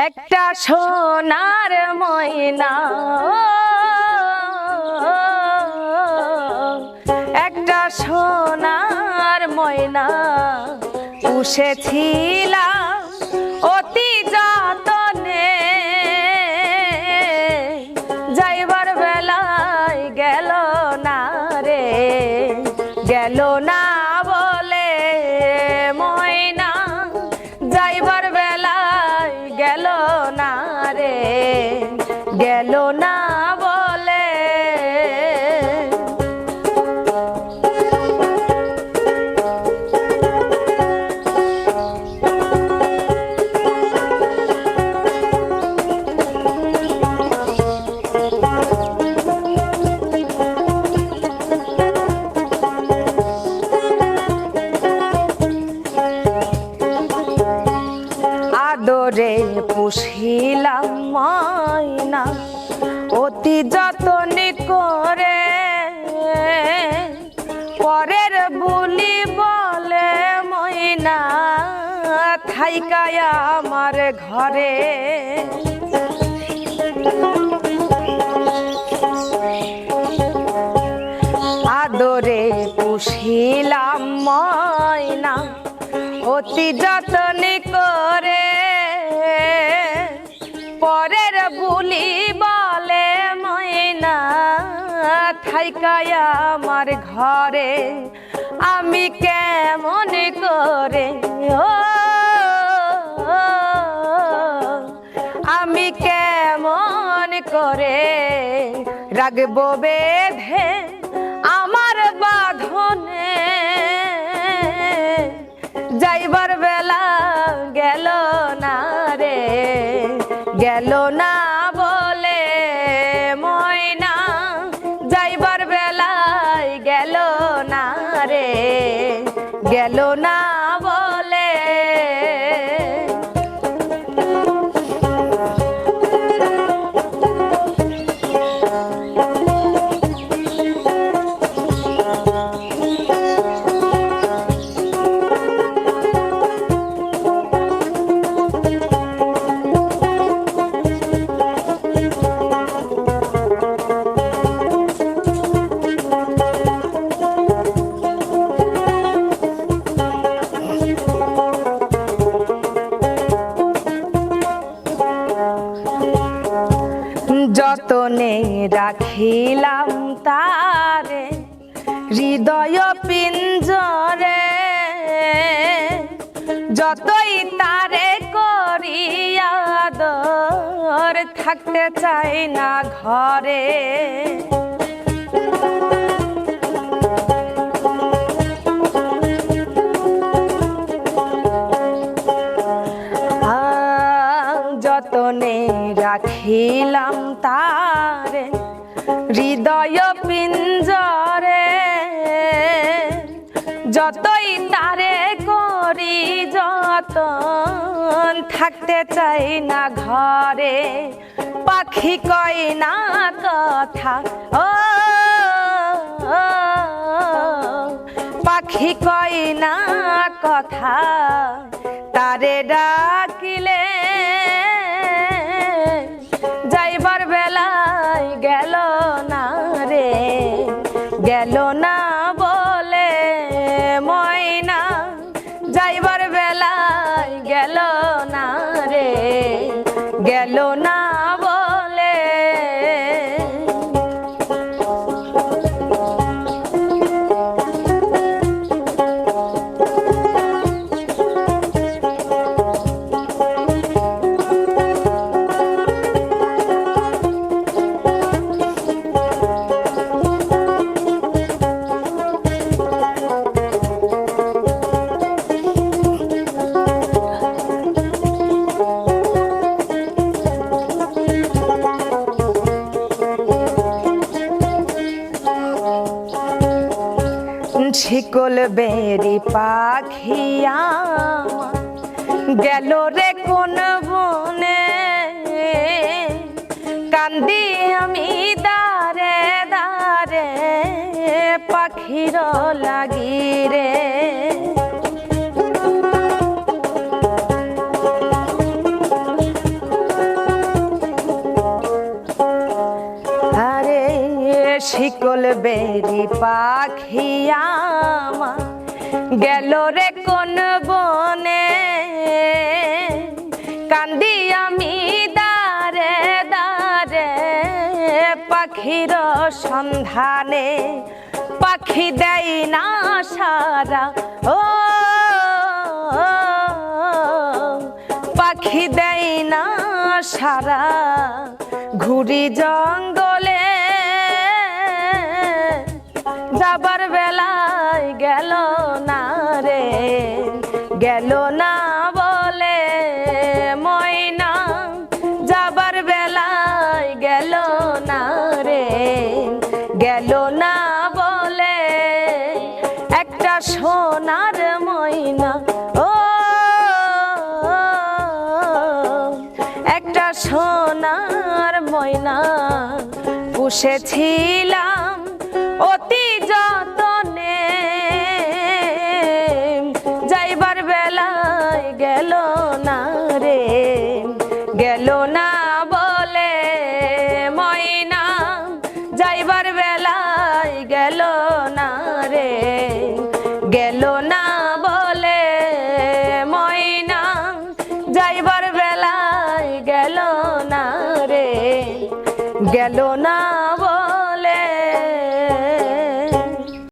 একটা সোনার ময়না, একটা সোনার ময়না পুষেছিলাম অতি যতনে। যাইবার বেলায় গেল না রে, গেল না বলে ময়না। যাইবার বেলায় গেল না রে, গেল না বলে। আদরে পুষিলাম ময়না অতি যতন করে, পরের বুলি বলে ময়না থাইকায় আমার ঘরে। আদরে পুষিলাম ময়না অতি যতন করে, পরের বুলি বলে ময়না থাইকায় আমার ঘরে। আমি কেমন করে আমি কেমন করে রাখবো বেঁধে আমার বাঁধনে। যাইবার বেলা গেল না রে, গেল না বলে ময়না। যাইবার বেলায় গেল না রে, গেল না বলে। যতনে রাখিলাম তারে হৃদয় পিঞ্জরে, যতই তারে করি আদর থাকতে চাই না ঘরে। যতনে রাখিলাম তারে হৃদয় পিঞ্জরে, যতই তারে করি যতন থাকতে চাই না ঘরে। পাখি কয় না কথা পাখি কয় না কথা, তারে ডাকিলে যাইবার বেলায় গেল না রে, গেল না বলে ময়না। যাইবার বেলায় গেল না রে, গেল না বলে। শিকল বেরি পাখিয়া গেল রে কোন বনে, কান্দি আমি দারে দারে পাখির লাগি রে। শিকল বেরি পাখি আমার গেল রে কোন বনে, কান্দি আমি দারে দারে পাখির সন্ধানে, পাখি দেয় না সারা ও পাখি দেয় না সারা, ঘুরি জঙ্গলে যাবার বেলায় গেল না রে, গেল না বলে ময়না, যাবার বেলায় গেল না রে, গেল না বলে একটা সোনার ময়না ও একটা সোনার ময়না পুষেছিলাম অতি যতনে, যাইবার বেলায় গেল না রে, গেল না বলে ময়না, যাইবার বেলায় গেল না রে, গেল না বলে ময়না, যাইবার বেলায় গেল না রে, গেল না।